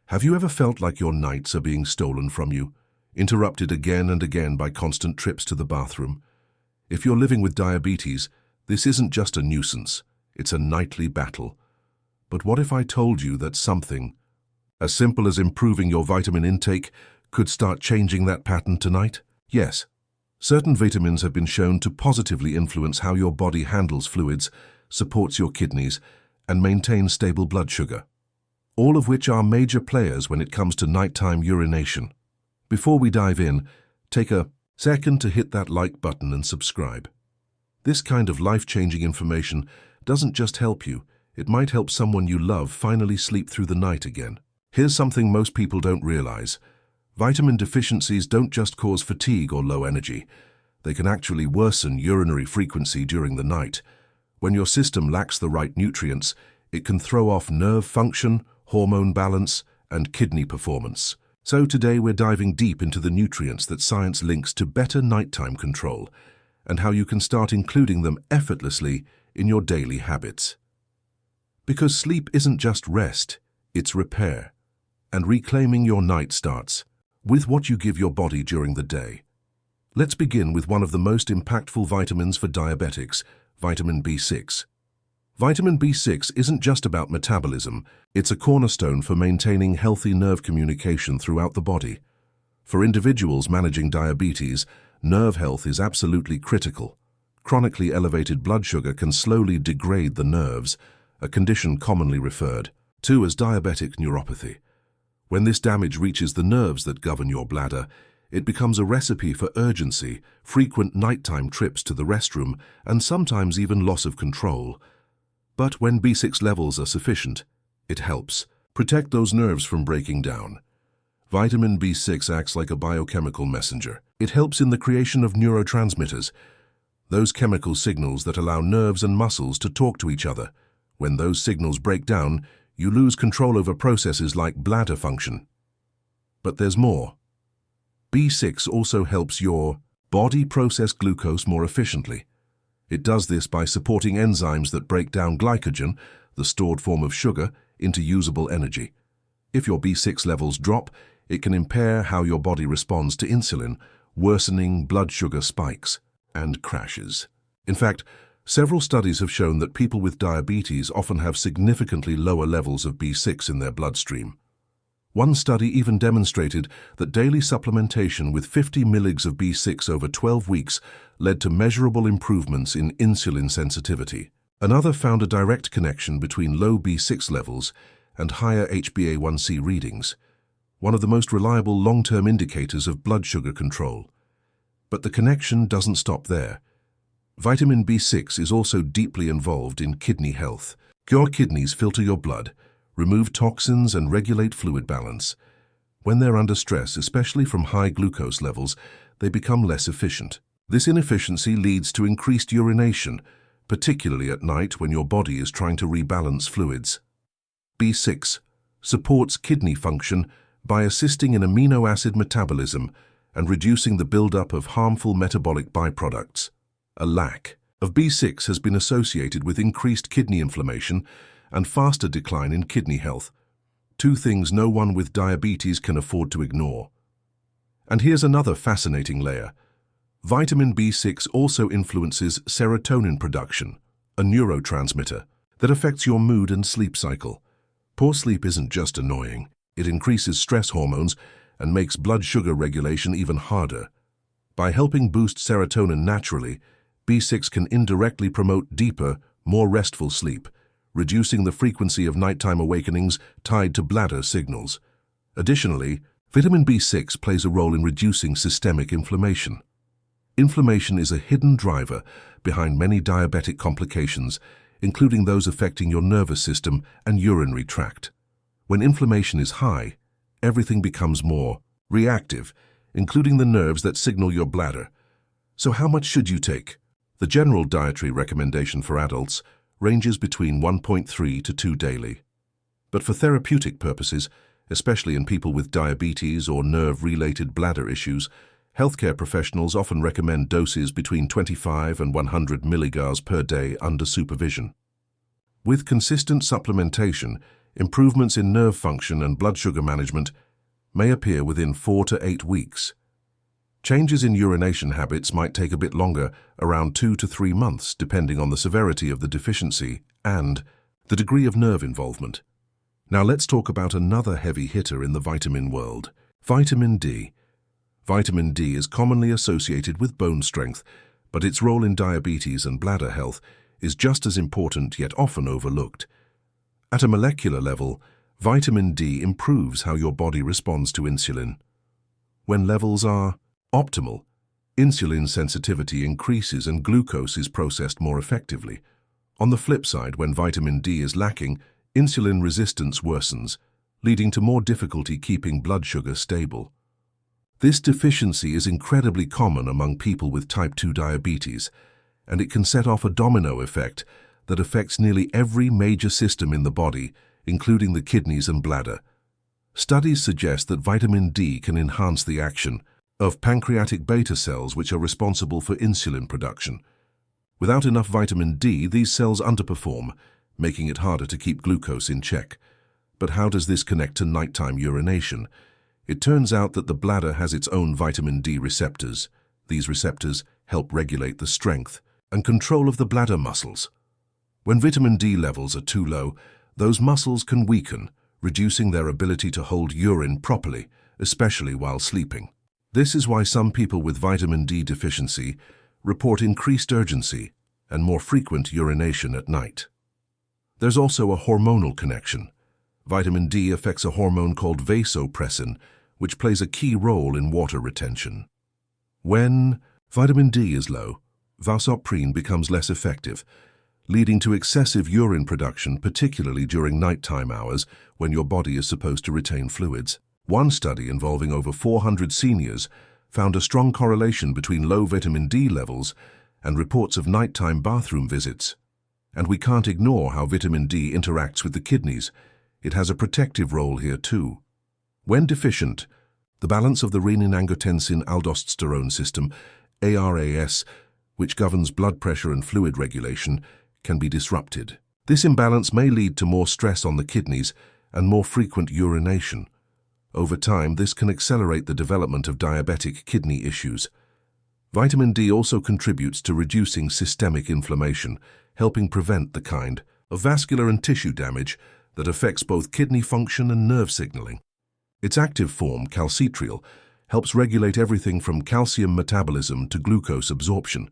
Have you ever felt like your nights are being stolen from you, interrupted again and again by constant trips to the bathroom? If you're living with diabetes, this isn't just a nuisance, it's a nightly battle. But what if I told you that something as simple as improving your vitamin intake could start changing that pattern tonight? Yes, certain vitamins have been shown to positively influence how your body handles fluids, supports your kidneys, and maintains stable blood sugar, all of which are major players when it comes to nighttime urination. Before we dive in, take a second to hit that like button and subscribe. This kind of life-changing information doesn't just help you, it might help someone you love finally sleep through the night again. Here's something most people don't realize. Vitamin deficiencies don't just cause fatigue or low energy. They can actually worsen urinary frequency during the night. When your system lacks the right nutrients, it can throw off nerve function, hormone balance, and kidney performance. So today we're diving deep into the nutrients that science links to better nighttime control and how you can start including them effortlessly in your daily habits. Because sleep isn't just rest, it's repair. And reclaiming your night starts with what you give your body during the day. Let's begin with one of the most impactful vitamins for diabetics, vitamin B6. Vitamin B6 isn't just about metabolism, it's a cornerstone for maintaining healthy nerve communication throughout the body. For individuals managing diabetes, nerve health is absolutely critical. Chronically elevated blood sugar can slowly degrade the nerves, a condition commonly referred to as diabetic neuropathy. When this damage reaches the nerves that govern your bladder, it becomes a recipe for urgency, frequent nighttime trips to the restroom, and sometimes even loss of control. But when B6 levels are sufficient, it helps protect those nerves from breaking down. Vitamin B6 acts like a biochemical messenger. It helps in the creation of neurotransmitters, those chemical signals that allow nerves and muscles to talk to each other. When those signals break down, you lose control over processes like bladder function. But there's more. B6 also helps your body process glucose more efficiently. It does this by supporting enzymes that break down glycogen, the stored form of sugar, into usable energy. If your B6 levels drop, it can impair how your body responds to insulin, worsening blood sugar spikes and crashes. In fact, several studies have shown that people with diabetes often have significantly lower levels of B6 in their bloodstream. One study even demonstrated that daily supplementation with 50 mg of B6 over 12 weeks led to measurable improvements in insulin sensitivity. Another found a direct connection between low B6 levels and higher HbA1c readings, one of the most reliable long-term indicators of blood sugar control. But the connection doesn't stop there. Vitamin B6 is also deeply involved in kidney health. Your kidneys filter your blood, remove toxins, and regulate fluid balance. When they're under stress, especially from high glucose levels, they become less efficient. This inefficiency leads to increased urination, particularly at night when your body is trying to rebalance fluids. B6 supports kidney function by assisting in amino acid metabolism and reducing the buildup of harmful metabolic byproducts. A lack of B6 has been associated with increased kidney inflammation and faster decline in kidney health, two things no one with diabetes can afford to ignore. And here's another fascinating layer. Vitamin B6 also influences serotonin production, a neurotransmitter that affects your mood and sleep cycle. Poor sleep isn't just annoying, it increases stress hormones and makes blood sugar regulation even harder. By helping boost serotonin naturally, B6 can indirectly promote deeper, more restful sleep, reducing the frequency of nighttime awakenings tied to bladder signals. Additionally, vitamin B6 plays a role in reducing systemic inflammation. Inflammation is a hidden driver behind many diabetic complications, including those affecting your nervous system and urinary tract. When inflammation is high, everything becomes more reactive, including the nerves that signal your bladder. So how much should you take? The general dietary recommendation for adults ranges between 1.3 to 2 daily. But for therapeutic purposes, especially in people with diabetes or nerve-related bladder issues, healthcare professionals often recommend doses between 25 and 100 mg per day under supervision. With consistent supplementation, Improvements in nerve function and blood sugar management may appear within 4 to 8 weeks. Changes in urination habits might take a bit longer, around 2 to 3 months, depending on the severity of the deficiency and the degree of nerve involvement. Now let's talk about another heavy hitter in the vitamin world, vitamin D. Vitamin D is commonly associated with bone strength, but its role in diabetes and bladder health is just as important yet often overlooked. At a molecular level, vitamin D improves how your body responds to insulin. When levels are optimal, insulin sensitivity increases and glucose is processed more effectively. On the flip side, when vitamin D is lacking, insulin resistance worsens, leading to more difficulty keeping blood sugar stable. This deficiency is incredibly common among people with type 2 diabetes, and it can set off a domino effect that affects nearly every major system in the body, including the kidneys and bladder. Studies suggest that vitamin D can enhance the action of pancreatic beta cells, which are responsible for insulin production. Without enough vitamin D, these cells underperform, making it harder to keep glucose in check. But how does this connect to nighttime urination? It turns out that the bladder has its own vitamin D receptors. These receptors help regulate the strength and control of the bladder muscles. When vitamin D levels are too low, those muscles can weaken, reducing their ability to hold urine properly, especially while sleeping. This is why some people with vitamin D deficiency report increased urgency and more frequent urination at night. There's also a hormonal connection. Vitamin D affects a hormone called vasopressin, which plays a key role in water retention. When vitamin D is low, vasopressin becomes less effective, leading to excessive urine production, particularly during nighttime hours when your body is supposed to retain fluids. One study involving over 400 seniors found a strong correlation between low vitamin D levels and reports of nighttime bathroom visits. And we can't ignore how vitamin D interacts with the kidneys. It has a protective role here too. When deficient, the balance of the renin-angiotensin-aldosterone system, ARAS, which governs blood pressure and fluid regulation, can be disrupted. This imbalance may lead to more stress on the kidneys and more frequent urination. Over time, this can accelerate the development of diabetic kidney issues. Vitamin D also contributes to reducing systemic inflammation, helping prevent the kind of vascular and tissue damage that affects both kidney function and nerve signaling. Its active form, calcitriol, helps regulate everything from calcium metabolism to glucose absorption.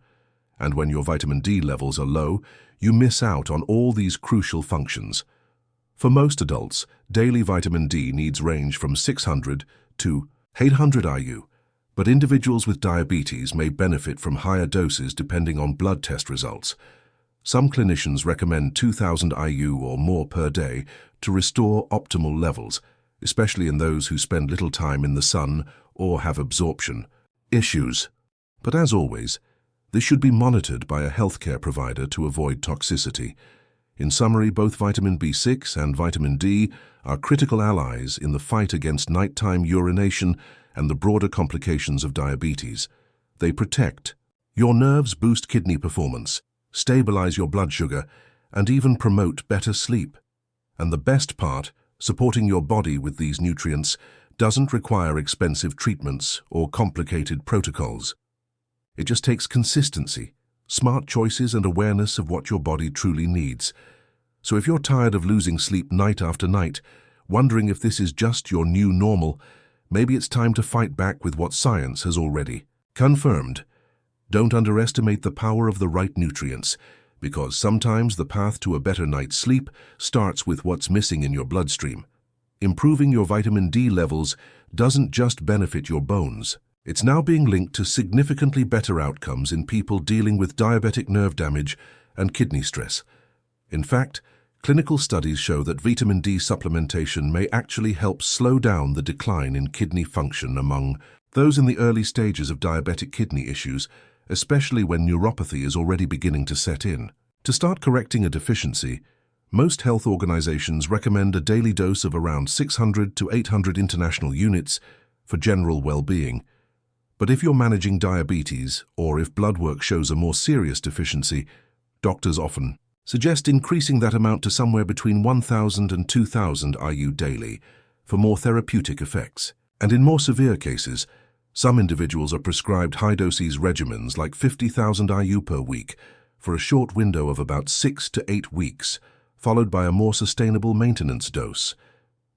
And when your vitamin D levels are low, you miss out on all these crucial functions. For most adults, daily vitamin D needs range from 600 to 800 IU, but individuals with diabetes may benefit from higher doses depending on blood test results. Some clinicians recommend 2000 IU or more per day to restore optimal levels, especially in those who spend little time in the sun or have absorption issues. But as always, this should be monitored by a healthcare provider to avoid toxicity. In summary, both vitamin B6 and vitamin D are critical allies in the fight against nighttime urination and the broader complications of diabetes. They protect your nerves, boost kidney performance, stabilize your blood sugar, and even promote better sleep. And the best part, supporting your body with these nutrients doesn't require expensive treatments or complicated protocols. It just takes consistency, smart choices, and awareness of what your body truly needs. So if you're tired of losing sleep night after night, wondering if this is just your new normal, maybe it's time to fight back with what science has already confirmed. Don't underestimate the power of the right nutrients, because sometimes the path to a better night's sleep starts with what's missing in your bloodstream. Improving your vitamin D levels doesn't just benefit your bones. It's now being linked to significantly better outcomes in people dealing with diabetic nerve damage and kidney stress. In fact, clinical studies show that vitamin D supplementation may actually help slow down the decline in kidney function among those in the early stages of diabetic kidney issues, especially when neuropathy is already beginning to set in. To start correcting a deficiency, most health organizations recommend a daily dose of around 600 to 800 international units for general well-being. But if you're managing diabetes, or if blood work shows a more serious deficiency, doctors often Suggest increasing that amount to somewhere between 1,000 and 2,000 IU daily for more therapeutic effects. And in more severe cases, some individuals are prescribed high-doses regimens like 50,000 IU per week for a short window of about 6 to 8 weeks, followed by a more sustainable maintenance dose.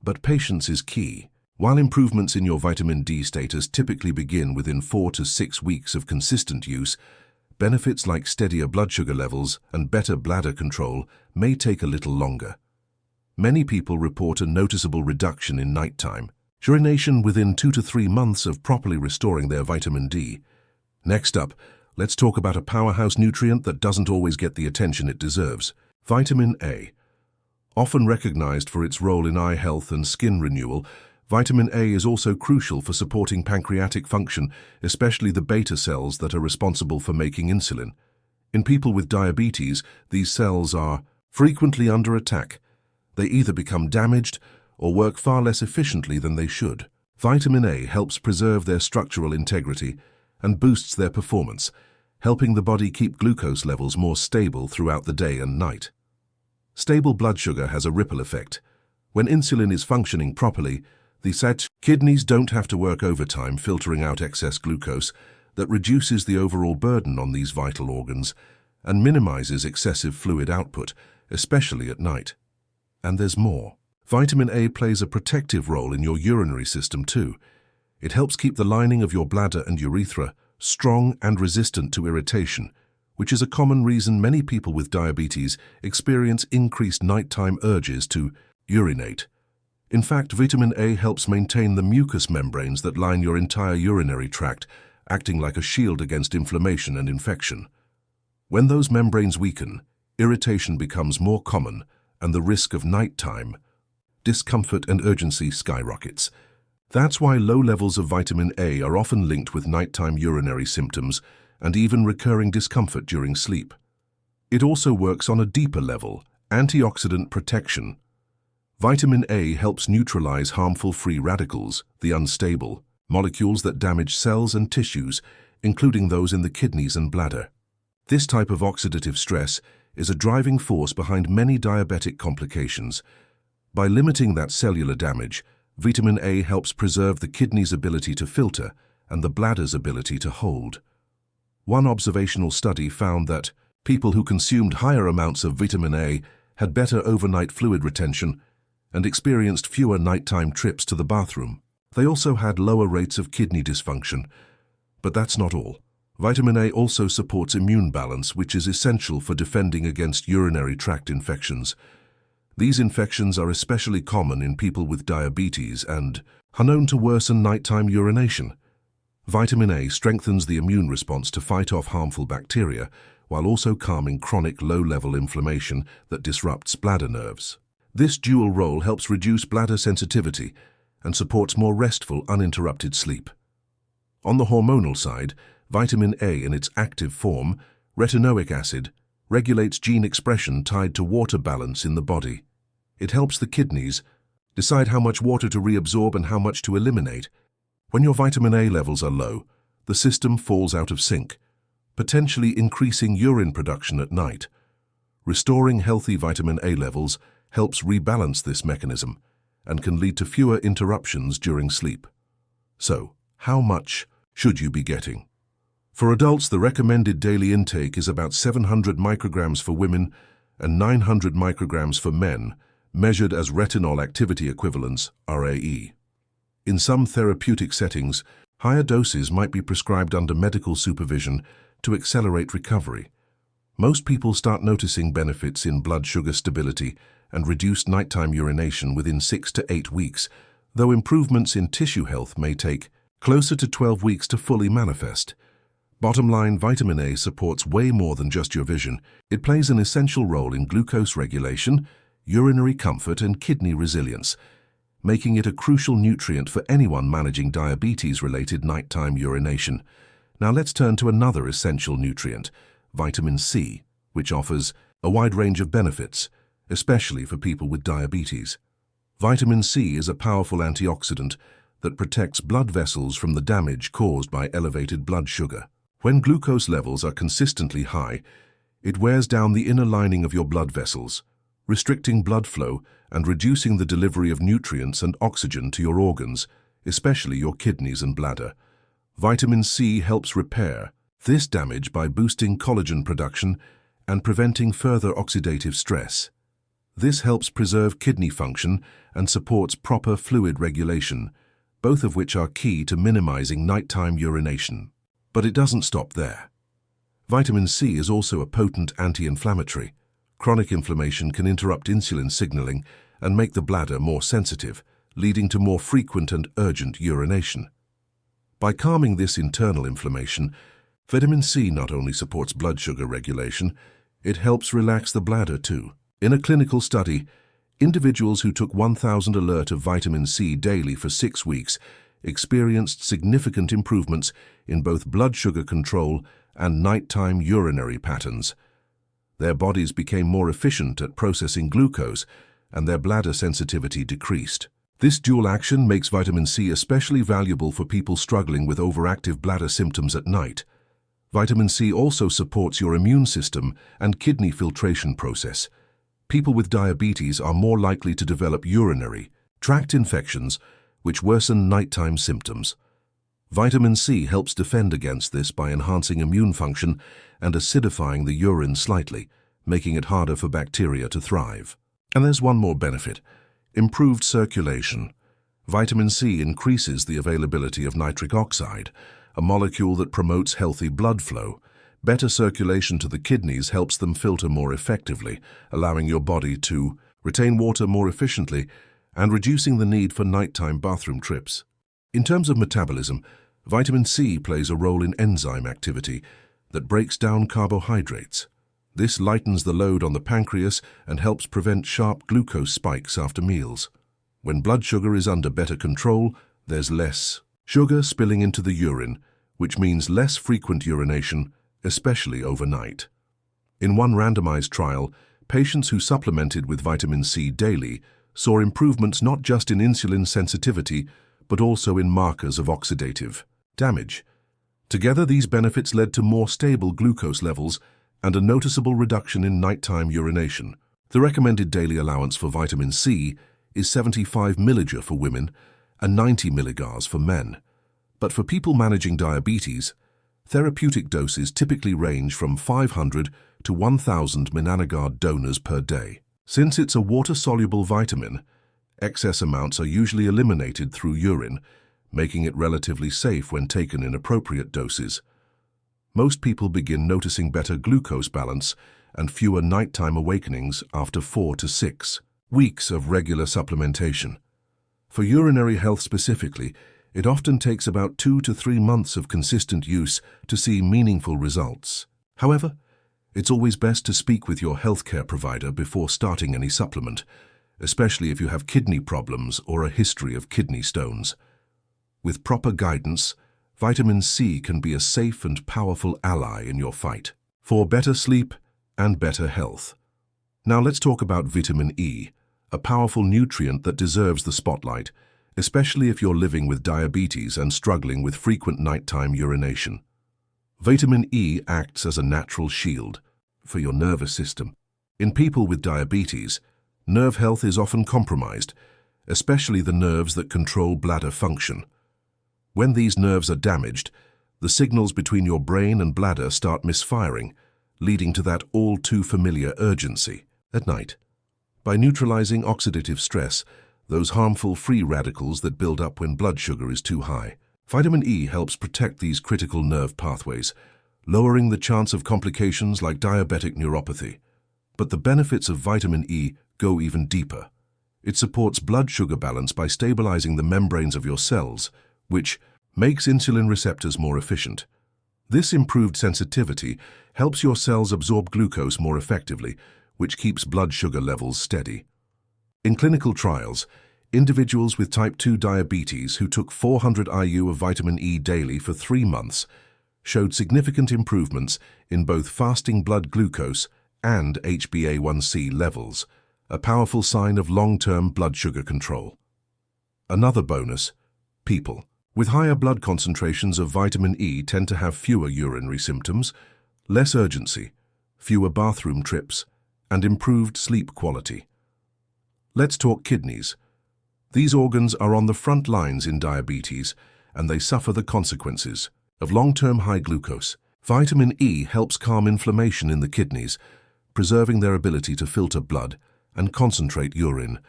But patience is key. While improvements in your vitamin D status typically begin within 4 to 6 weeks of consistent use, benefits like steadier blood sugar levels and better bladder control may take a little longer. Many people report a noticeable reduction in nighttime urination within 2 to 3 months of properly restoring their vitamin D. Next up, let's talk about a powerhouse nutrient that doesn't always get the attention it deserves: vitamin A. Often recognized for its role in eye health and skin renewal, vitamin A is also crucial for supporting pancreatic function, especially the beta cells that are responsible for making insulin. In people with diabetes, these cells are frequently under attack. They either become damaged or work far less efficiently than they should. Vitamin A helps preserve their structural integrity and boosts their performance, helping the body keep glucose levels more stable throughout the day and night. Stable blood sugar has a ripple effect. When insulin is functioning properly, the kidneys don't have to work overtime filtering out excess glucose that reduces the overall burden on these vital organs and minimizes excessive fluid output, especially at night. And there's more. Vitamin A plays a protective role in your urinary system too. It helps keep the lining of your bladder and urethra strong and resistant to irritation, which is a common reason many people with diabetes experience increased nighttime urges to urinate. In fact, vitamin A helps maintain the mucous membranes that line your entire urinary tract, acting like a shield against inflammation and infection. When those membranes weaken, irritation becomes more common and the risk of nighttime discomfort and urgency skyrockets. That's why low levels of vitamin A are often linked with nighttime urinary symptoms and even recurring discomfort during sleep. It also works on a deeper level: antioxidant protection. Vitamin A helps neutralize harmful free radicals, the unstable molecules that damage cells and tissues, including those in the kidneys and bladder. This type of oxidative stress is a driving force behind many diabetic complications. By limiting that cellular damage, vitamin A helps preserve the kidney's ability to filter and the bladder's ability to hold. One observational study found that people who consumed higher amounts of vitamin A had better overnight fluid retention and experienced fewer nighttime trips to the bathroom. They also had lower rates of kidney dysfunction. But that's not all. Vitamin A also supports immune balance, which is essential for defending against urinary tract infections. These infections are especially common in people with diabetes and are known to worsen nighttime urination. Vitamin A strengthens the immune response to fight off harmful bacteria, while also calming chronic low-level inflammation that disrupts bladder nerves. This dual role helps reduce bladder sensitivity and supports more restful, uninterrupted sleep. On the hormonal side, vitamin A in its active form, retinoic acid, regulates gene expression tied to water balance in the body. It helps the kidneys decide how much water to reabsorb and how much to eliminate. When your vitamin A levels are low, the system falls out of sync, potentially increasing urine production at night. Restoring healthy vitamin A levels helps rebalance this mechanism and can lead to fewer interruptions during sleep. So, how much should you be getting? For adults, the recommended daily intake is about 700 micrograms for women and 900 micrograms for men, measured as retinol activity equivalents, RAE. In some therapeutic settings, higher doses might be prescribed under medical supervision to accelerate recovery. Most people start noticing benefits in blood sugar stability and reduced nighttime urination within 6 to 8 weeks, though improvements in tissue health may take closer to 12 weeks to fully manifest. Bottom line, vitamin A supports way more than just your vision. It plays an essential role in glucose regulation, urinary comfort, and kidney resilience, making it a crucial nutrient for anyone managing diabetes-related nighttime urination. Now let's turn to another essential nutrient, vitamin C, which offers a wide range of benefits, especially for people with diabetes. Vitamin C is a powerful antioxidant that protects blood vessels from the damage caused by elevated blood sugar. When glucose levels are consistently high, It wears down the inner lining of your blood vessels, restricting blood flow and reducing the delivery of nutrients and oxygen to your organs, especially your kidneys and bladder. Vitamin C helps repair this damage by boosting collagen production and preventing further oxidative stress. This helps preserve kidney function and supports proper fluid regulation, both of which are key to minimizing nighttime urination. But it doesn't stop there. Vitamin C is also a potent anti-inflammatory. Chronic inflammation can interrupt insulin signaling and make the bladder more sensitive, leading to more frequent and urgent urination. By calming this internal inflammation, vitamin C not only supports blood sugar regulation, it helps relax the bladder too. In a clinical study, individuals who took 1,000 alert of vitamin C daily for 6 weeks experienced significant improvements in both blood sugar control and nighttime urinary patterns. Their bodies became more efficient at processing glucose, and their bladder sensitivity decreased. This dual action makes vitamin C especially valuable for people struggling with overactive bladder symptoms at night. Vitamin C also supports your immune system and kidney filtration process. People with diabetes are more likely to develop urinary tract infections, which worsen nighttime symptoms. Vitamin C helps defend against this by enhancing immune function and acidifying the urine slightly, making it harder for bacteria to thrive. And there's one more benefit: improved circulation. Vitamin C increases the availability of nitric oxide, a molecule that promotes healthy blood flow. Better circulation to the kidneys helps them filter more effectively, allowing your body to retain water more efficiently and reducing the need for nighttime bathroom trips. In terms of metabolism, vitamin C plays a role in enzyme activity that breaks down carbohydrates. This lightens the load on the pancreas and helps prevent sharp glucose spikes after meals. When blood sugar is under better control, there's less sugar spilling into the urine, which means less frequent urination, especially overnight. In one randomized trial, patients who supplemented with vitamin C daily saw improvements not just in insulin sensitivity, but also in markers of oxidative damage. Together, these benefits led to more stable glucose levels and a noticeable reduction in nighttime urination. The recommended daily allowance for vitamin C is 75 mg for women and 90 mg for men. But for people managing diabetes, therapeutic doses typically range from 500 to 1,000 nanograd donors per day. Since it's a water-soluble vitamin, excess amounts are usually eliminated through urine, making it relatively safe when taken in appropriate doses. Most people begin noticing better glucose balance and fewer nighttime awakenings after 4 to 6 weeks of regular supplementation. For urinary health specifically, it often takes about 2 to 3 months of consistent use to see meaningful results. However, it's always best to speak with your healthcare provider before starting any supplement, especially if you have kidney problems or a history of kidney stones. With proper guidance, vitamin C can be a safe and powerful ally in your fight for better sleep and better health. Now let's talk about vitamin E, a powerful nutrient that deserves the spotlight, especially if you're living with diabetes and struggling with frequent nighttime urination. Vitamin E acts as a natural shield for your nervous system. In people with diabetes, nerve health is often compromised, especially the nerves that control bladder function. When these nerves are damaged, the signals between your brain and bladder start misfiring, leading to that all-too-familiar urgency at night. By neutralizing oxidative stress, those harmful free radicals that build up when blood sugar is too high, vitamin E helps protect these critical nerve pathways, lowering the chance of complications like diabetic neuropathy. But the benefits of vitamin E go even deeper. It supports blood sugar balance by stabilizing the membranes of your cells, which makes insulin receptors more efficient. This improved sensitivity helps your cells absorb glucose more effectively, which keeps blood sugar levels steady. In clinical trials, individuals with type 2 diabetes who took 400 IU of vitamin E daily for 3 months showed significant improvements in both fasting blood glucose and HbA1c levels, a powerful sign of long-term blood sugar control. Another bonus: people with higher blood concentrations of vitamin E tend to have fewer urinary symptoms, less urgency, fewer bathroom trips, and improved sleep quality. Let's talk kidneys. These organs are on the front lines in diabetes, and they suffer the consequences of long-term high glucose. Vitamin E helps calm inflammation in the kidneys, preserving their ability to filter blood and concentrate urine.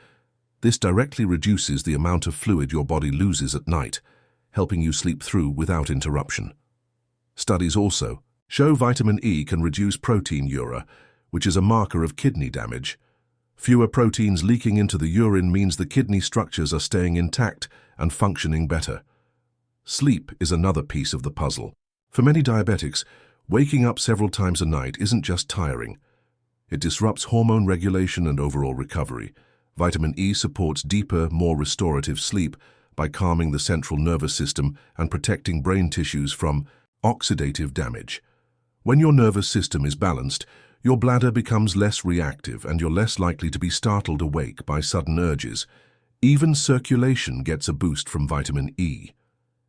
This directly reduces the amount of fluid your body loses at night, helping you sleep through without interruption. Studies also show vitamin E can reduce proteinuria, which is a marker of kidney damage. Fewer proteins leaking into the urine means the kidney structures are staying intact and functioning better. Sleep is another piece of the puzzle. For many diabetics, waking up several times a night isn't just tiring. It disrupts hormone regulation and overall recovery. Vitamin E supports deeper, more restorative sleep by calming the central nervous system and protecting brain tissues from oxidative damage. When your nervous system is balanced, your bladder becomes less reactive and you're less likely to be startled awake by sudden urges. Even circulation gets a boost from vitamin E.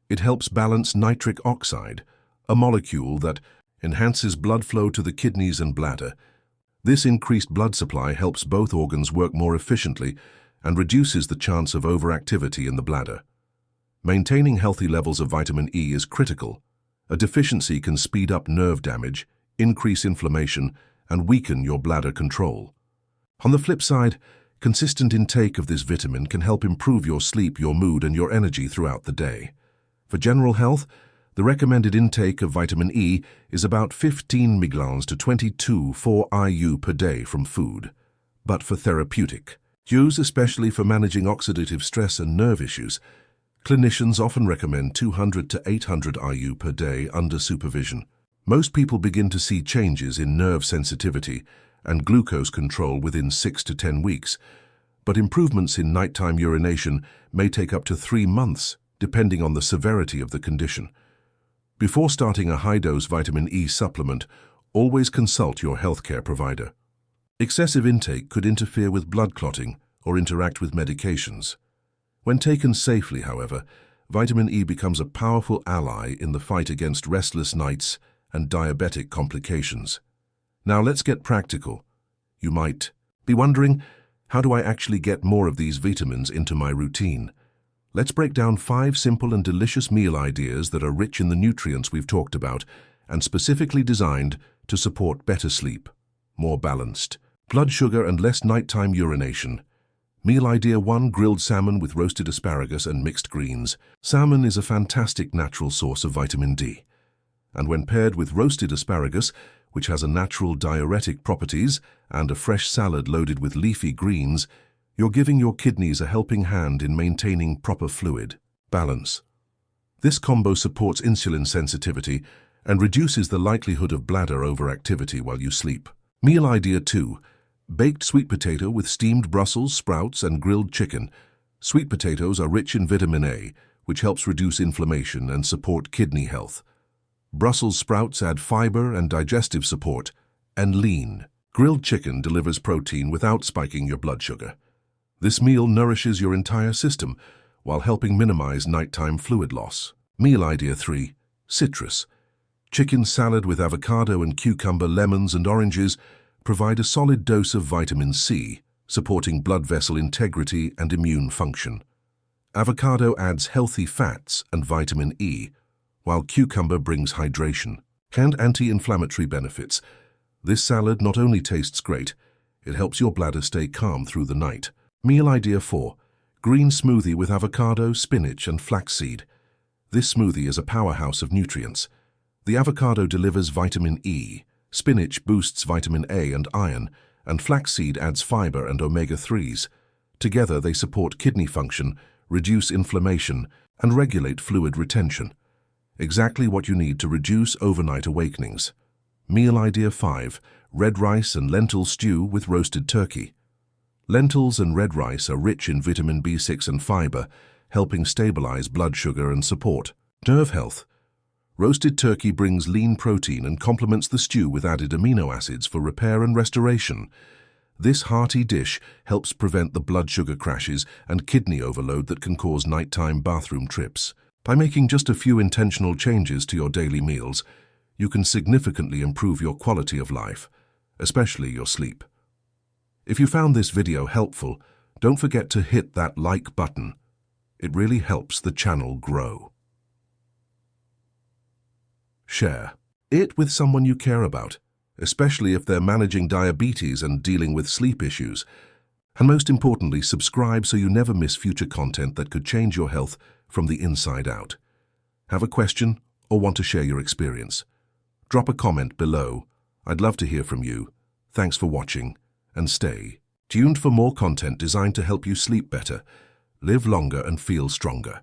It helps balance nitric oxide, a molecule that enhances blood flow to the kidneys and bladder. This increased blood supply helps both organs work more efficiently and reduces the chance of overactivity in the bladder. Maintaining healthy levels of vitamin E is critical. A deficiency can speed up nerve damage, increase inflammation, and weaken your bladder control. On the flip side, consistent intake of this vitamin can help improve your sleep, your mood, and your energy throughout the day. For general health, the recommended intake of vitamin E is about 15 mg to 22 IU per day from food. But for therapeutic use, especially for managing oxidative stress and nerve issues, clinicians often recommend 200 to 800 IU per day under supervision. Most people begin to see changes in nerve sensitivity and glucose control within 6 to 10 weeks, but improvements in nighttime urination may take up to 3 months, depending on the severity of the condition. Before starting a high-dose vitamin E supplement, always consult your healthcare provider. Excessive intake could interfere with blood clotting or interact with medications. When taken safely, however, vitamin E becomes a powerful ally in the fight against restless nights and diabetic complications. Now let's get practical. You might be wondering, how do I actually get more of these vitamins into my routine? Let's break down 5 simple and delicious meal ideas that are rich in the nutrients we've talked about and specifically designed to support better sleep, more balanced blood sugar and less nighttime urination. Meal idea 1: grilled salmon with roasted asparagus and mixed greens. Salmon is a fantastic natural source of vitamin D, and when paired with roasted asparagus, which has a natural diuretic properties, and a fresh salad loaded with leafy greens, you're giving your kidneys a helping hand in maintaining proper fluid balance. This combo supports insulin sensitivity and reduces the likelihood of bladder overactivity while you sleep. Meal idea 2: baked sweet potato with steamed Brussels sprouts and grilled chicken. Sweet potatoes are rich in vitamin A, which helps reduce inflammation and support kidney health. Brussels sprouts add fiber and digestive support, and lean grilled chicken delivers protein without spiking your blood sugar. This meal nourishes your entire system while helping minimize nighttime fluid loss. Meal idea 3: citrus. Chicken salad with avocado and cucumber, lemons and oranges provide a solid dose of vitamin C, supporting blood vessel integrity and immune function. Avocado adds healthy fats and vitamin E, while cucumber brings hydration and anti-inflammatory benefits. This salad not only tastes great, it helps your bladder stay calm through the night. Meal idea 4: green smoothie with avocado, spinach and flaxseed. This smoothie is a powerhouse of nutrients. The avocado delivers vitamin E, spinach boosts vitamin A and iron, and flaxseed adds fiber and omega-3s. Together they support kidney function, reduce inflammation, and regulate fluid retention. Exactly what you need to reduce overnight awakenings. Meal idea 5: red rice and lentil stew with roasted turkey. Lentils and red rice are rich in vitamin B6 and fiber, helping stabilize blood sugar and support nerve health. Roasted turkey brings lean protein and complements the stew with added amino acids for repair and restoration. This hearty dish helps prevent the blood sugar crashes and kidney overload that can cause nighttime bathroom trips. By making just a few intentional changes to your daily meals, you can significantly improve your quality of life. especially your sleep. If you found this video helpful, don't forget to hit that like button. It really helps the channel grow. Share it with someone you care about, especially if they're managing diabetes and dealing with sleep issues. And most importantly, subscribe so you never miss future content that could change your health from the inside out. Have a question or want to share your experience? Drop a comment below. I'd love to hear from you. Thanks for watching, and stay tuned for more content designed to help you sleep better, live longer, and feel stronger.